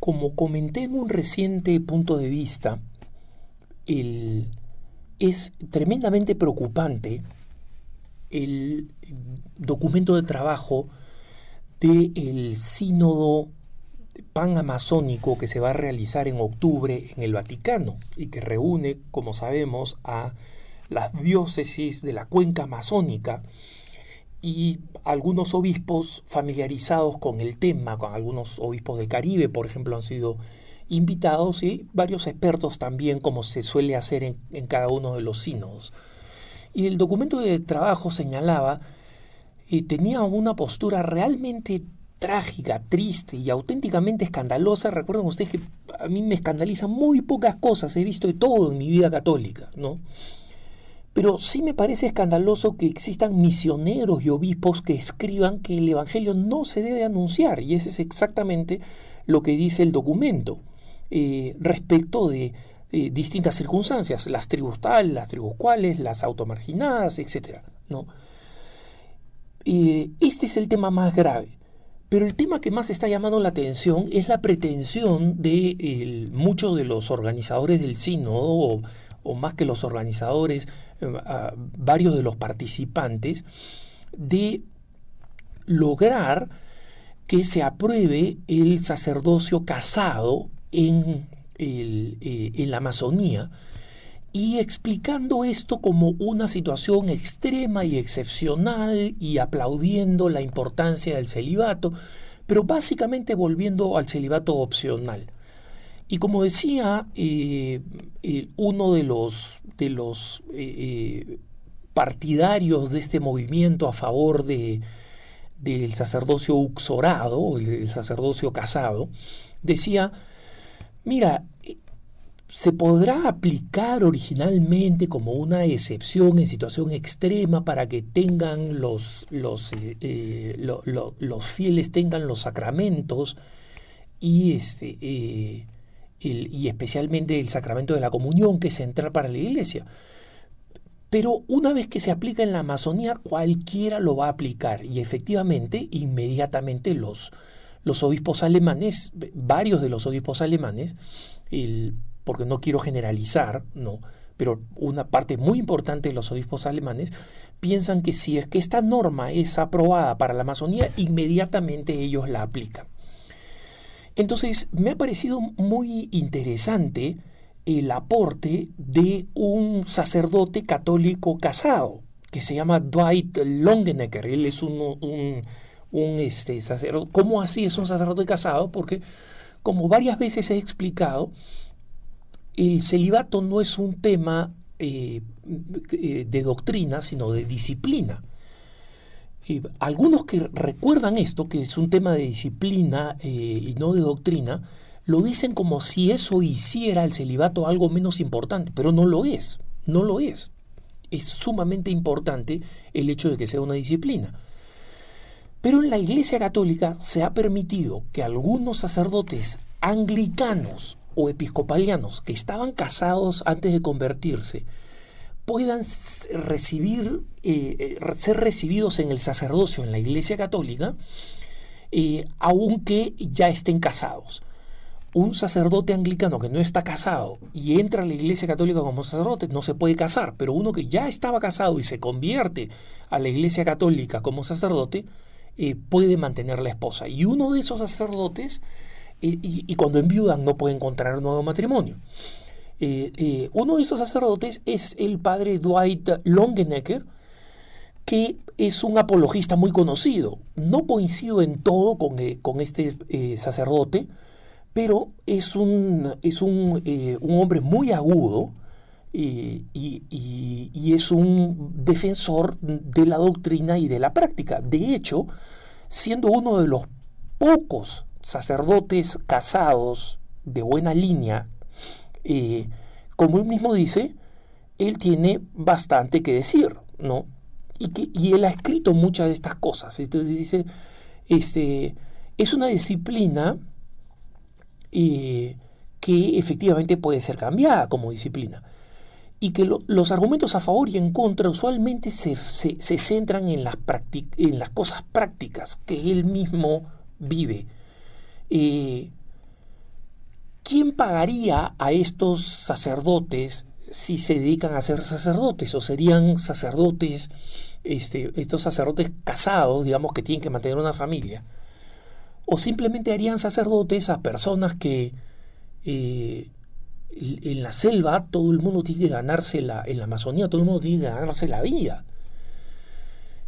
Como comenté en un reciente punto de vista, es tremendamente preocupante el documento de trabajo del sínodo panamazónico que se va a realizar en octubre en el Vaticano y que reúne, como sabemos, a las diócesis de la cuenca amazónica y algunos obispos familiarizados con el tema, con algunos obispos del Caribe, por ejemplo, han sido invitados y varios expertos también, como se suele hacer en cada uno de los sínodos. Y el documento de trabajo señalaba tenía una postura realmente trágica, triste y auténticamente escandalosa. Recuerden ustedes que a mí me escandalizan muy pocas cosas, he visto de todo en mi vida católica, ¿no? Pero sí me parece escandaloso que existan misioneros y obispos que escriban que el Evangelio no se debe anunciar, y ese es exactamente lo que dice el documento respecto de distintas circunstancias, las tribus tales, las tribus cuales, las automarginadas, etc., ¿no? Este es el tema más grave. Pero el tema que más está llamando la atención es la pretensión de muchos de los organizadores del sínodo, o más que los organizadores, varios de los participantes, de lograr que se apruebe el sacerdocio casado en la Amazonía, y explicando esto como una situación extrema y excepcional y aplaudiendo la importancia del celibato, pero básicamente volviendo al celibato opcional. Y como decía uno de los partidarios de este movimiento a favor del sacerdocio uxorado, el sacerdocio casado, decía, mira, se podrá aplicar originalmente como una excepción en situación extrema para que tengan los fieles tengan los sacramentos y especialmente el sacramento de la comunión, que es central para la Iglesia. Pero una vez que se aplica en la Amazonía, cualquiera lo va a aplicar, y efectivamente inmediatamente los obispos alemanes, varios de los obispos alemanes, porque no quiero generalizar, no, pero una parte muy importante de los obispos alemanes piensan que si es que esta norma es aprobada para la Amazonía, inmediatamente ellos la aplican. Entonces, me ha parecido muy interesante el aporte de un sacerdote católico casado, que se llama Dwight Longenecker. Él es un sacerdote. ¿Cómo así es un sacerdote casado? Porque, como varias veces he explicado, el celibato no es un tema de doctrina, sino de disciplina. Algunos que recuerdan esto, que es un tema de disciplina y no de doctrina, lo dicen como si eso hiciera el celibato algo menos importante, pero no lo es, no lo es. Es sumamente importante el hecho de que sea una disciplina. Pero en la Iglesia Católica se ha permitido que algunos sacerdotes anglicanos o episcopalianos que estaban casados antes de convertirse puedan ser recibidos en el sacerdocio en la Iglesia Católica, aunque ya estén casados. Un sacerdote anglicano que no está casado y entra a la Iglesia Católica como sacerdote no se puede casar, pero uno que ya estaba casado y se convierte a la Iglesia Católica como sacerdote puede mantener la esposa. Y uno de esos sacerdotes, y cuando enviudan no puede encontrar un nuevo matrimonio. Uno de esos sacerdotes es el padre Dwight Longenecker, que es un apologista muy conocido. No coincido en todo con este sacerdote, pero es un hombre muy agudo y es un defensor de la doctrina y de la práctica. De hecho, siendo uno de los pocos sacerdotes casados de buena línea, como él mismo dice, él tiene bastante que decir, ¿no? Y él ha escrito muchas de estas cosas. Entonces dice, es una disciplina que efectivamente puede ser cambiada como disciplina. Y que los argumentos a favor y en contra usualmente se centran en las cosas prácticas que él mismo vive. ¿quién pagaría a estos sacerdotes si se dedican a ser sacerdotes? ¿O serían sacerdotes, estos sacerdotes casados, digamos, que tienen que mantener una familia? ¿O simplemente harían sacerdotes a personas que en la selva todo el mundo tiene que ganarse en la Amazonía todo el mundo tiene que ganarse la vida?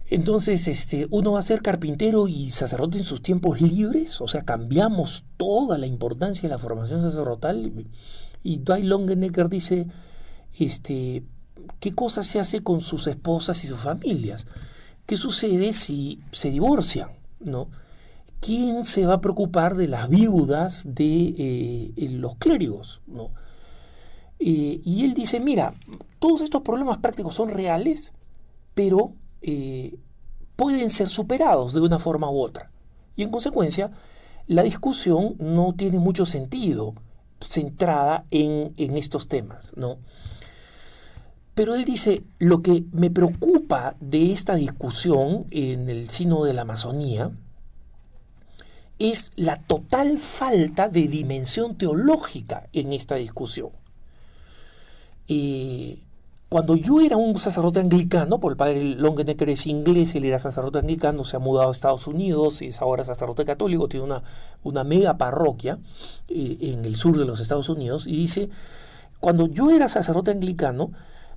Entonces, uno va a ser carpintero y sacerdote en sus tiempos libres, o sea, cambiamos toda la importancia de la formación sacerdotal. Y Dwight Longenecker dice, ¿qué cosa se hace con sus esposas y sus familias? ¿Qué sucede si se divorcian? ¿No? ¿Quién se va a preocupar de las viudas de los clérigos? ¿No? Y él dice, mira, todos estos problemas prácticos son reales, pero pueden ser superados de una forma u otra. Y en consecuencia, la discusión no tiene mucho sentido centrada en estos temas, ¿no? Pero él dice, lo que me preocupa de esta discusión en el Sínodo de la Amazonía es la total falta de dimensión teológica en esta discusión. Cuando yo era un sacerdote anglicano, porque el padre Longenecker es inglés, él era sacerdote anglicano, se ha mudado a Estados Unidos, es ahora sacerdote católico, tiene una mega parroquia en el sur de los Estados Unidos, y dice, cuando yo era sacerdote anglicano,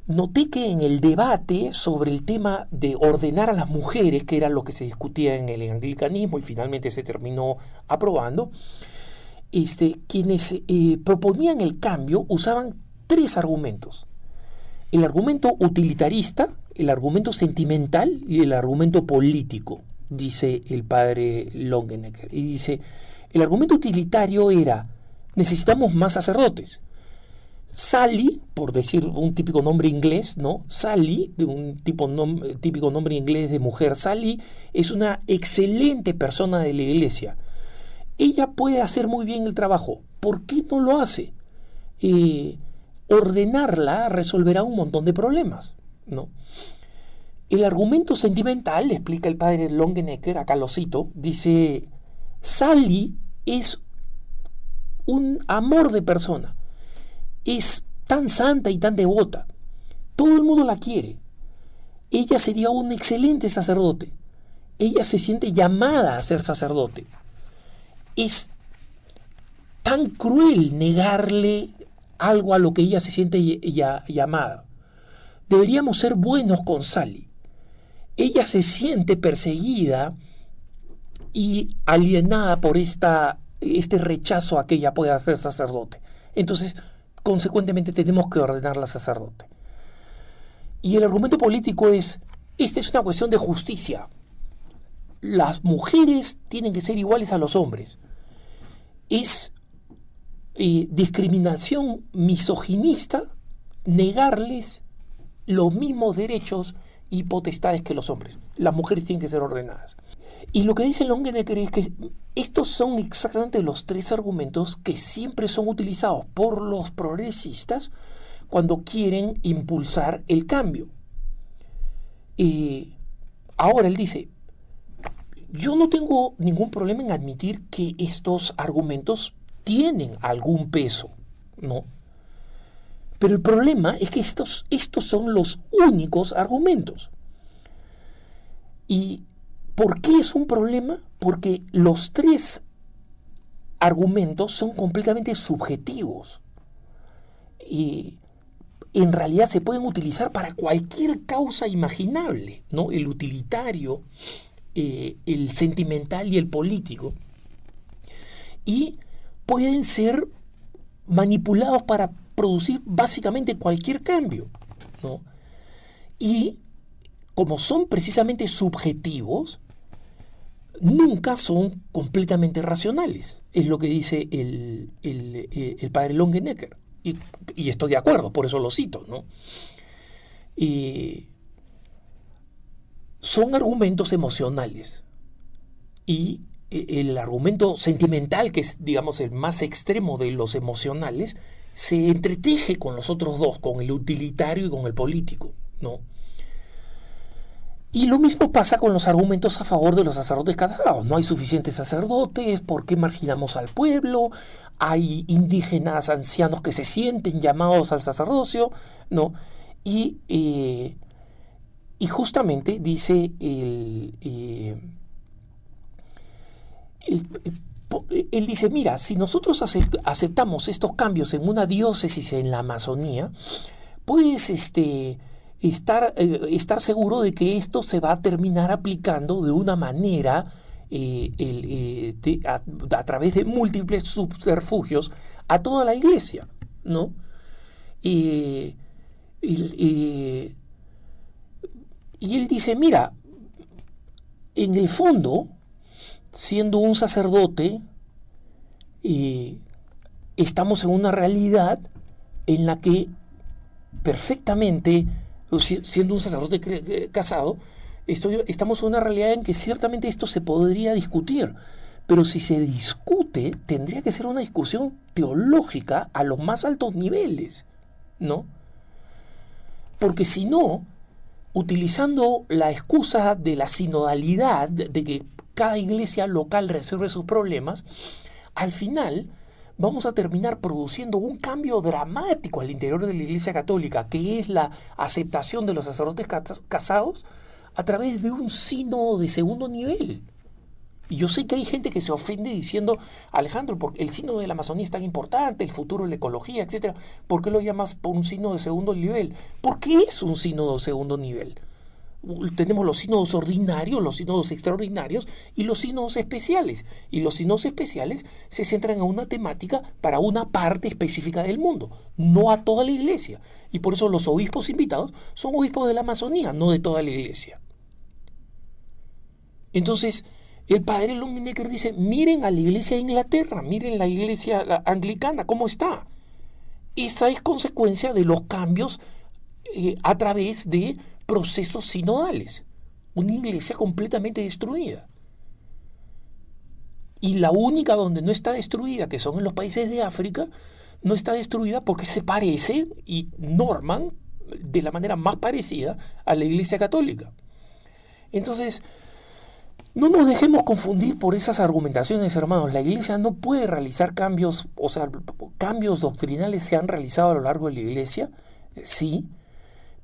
noté que en el debate sobre el tema de ordenar a las mujeres, que era lo que se discutía en el anglicanismo y finalmente se terminó aprobando, quienes proponían el cambio usaban 3 argumentos. El argumento utilitarista, el argumento sentimental y el argumento político, dice el padre Longenecker. Y dice, el argumento utilitario era, necesitamos más sacerdotes. Sally, por decir un típico nombre inglés, ¿no? Sally, de un típico nombre inglés de mujer, Sally es una excelente persona de la iglesia. Ella puede hacer muy bien el trabajo. ¿Por qué no lo hace? Ordenarla resolverá un montón de problemas, ¿no? El argumento sentimental, explica el padre Longenecker, acá lo cito, dice, Sally es un amor de persona. Es tan santa y tan devota. Todo el mundo la quiere. Ella sería un excelente sacerdote. Ella se siente llamada a ser sacerdote. Es tan cruel negarle algo a lo que ella se siente llamada. Deberíamos ser buenos con Sally. Ella se siente perseguida y alienada por este rechazo a que ella pueda ser sacerdote. Entonces, consecuentemente tenemos que ordenarla sacerdote. Y el argumento político es, esta es una cuestión de justicia. Las mujeres tienen que ser iguales a los hombres. Es discriminación misoginista negarles los mismos derechos y potestades que los hombres. Las mujeres tienen que ser ordenadas. Y lo que dice Longenecker es que estos son exactamente los 3 argumentos que siempre son utilizados por los progresistas cuando quieren impulsar el cambio. Ahora él dice, yo no tengo ningún problema en admitir que estos argumentos tienen algún peso, ¿no? Pero el problema es que estos son los únicos argumentos. ¿Y por qué es un problema? Porque los 3 argumentos son completamente subjetivos. Y en realidad se pueden utilizar para cualquier causa imaginable, ¿no? El utilitario, el sentimental y el político. Y pueden ser manipulados para producir básicamente cualquier cambio, ¿no? Y como son precisamente subjetivos, nunca son completamente racionales. Es lo que dice el padre Longenecker. Y estoy de acuerdo, por eso lo cito, ¿no? Son argumentos emocionales. Y el argumento sentimental, que es, digamos, el más extremo de los emocionales, se entreteje con los otros 2, con el utilitario y con el político, ¿no? Y lo mismo pasa con los argumentos a favor de los sacerdotes casados. No hay suficientes sacerdotes, ¿por qué marginamos al pueblo? Hay indígenas ancianos que se sienten llamados al sacerdocio, ¿no? Y, y justamente dice él dice, mira, si nosotros aceptamos estos cambios en una diócesis en la Amazonía, pues estar seguro de que esto se va a terminar aplicando de una manera a través de múltiples subterfugios a toda la iglesia, ¿no? Y él dice, mira, en el fondo, siendo un sacerdote, estamos en una realidad en la que perfectamente, siendo un sacerdote casado, estamos en una realidad en que ciertamente esto se podría discutir, pero si se discute, tendría que ser una discusión teológica a los más altos niveles, ¿no? Porque si no, utilizando la excusa de la sinodalidad, de que cada iglesia local resuelve sus problemas, al final vamos a terminar produciendo un cambio dramático al interior de la Iglesia Católica, que es la aceptación de los sacerdotes casados a través de un sínodo de segundo nivel. Y yo sé que hay gente que se ofende diciendo, Alejandro, porque el sínodo de la Amazonía es tan importante, el futuro de la ecología, etcétera, ¿por qué lo llamas por un sínodo de segundo nivel? ¿Por qué es un sínodo de segundo nivel? Tenemos los sínodos ordinarios, los sínodos extraordinarios y los sínodos especiales. Y los sínodos especiales se centran en una temática para una parte específica del mundo, no a toda la iglesia. Y por eso los obispos invitados son obispos de la Amazonía, no de toda la iglesia. Entonces, el padre Longenecker dice, miren a la iglesia de Inglaterra, miren la iglesia anglicana, ¿cómo está? Esa es consecuencia de los cambios a través de procesos sinodales. Una iglesia completamente destruida. Y la única donde no está destruida, que son en los países de África, no está destruida porque se parece y norman de la manera más parecida a la iglesia católica. Entonces, no nos dejemos confundir por esas argumentaciones, hermanos. La iglesia no puede realizar cambios, o sea, cambios doctrinales se han realizado a lo largo de la iglesia, sí,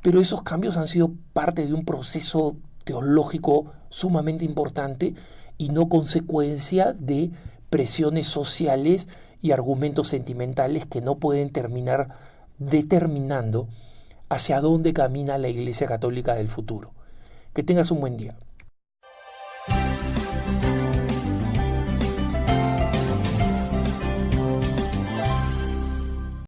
pero esos cambios han sido parte de un proceso teológico sumamente importante y no consecuencia de presiones sociales y argumentos sentimentales que no pueden terminar determinando hacia dónde camina la Iglesia Católica del futuro. Que tengas un buen día.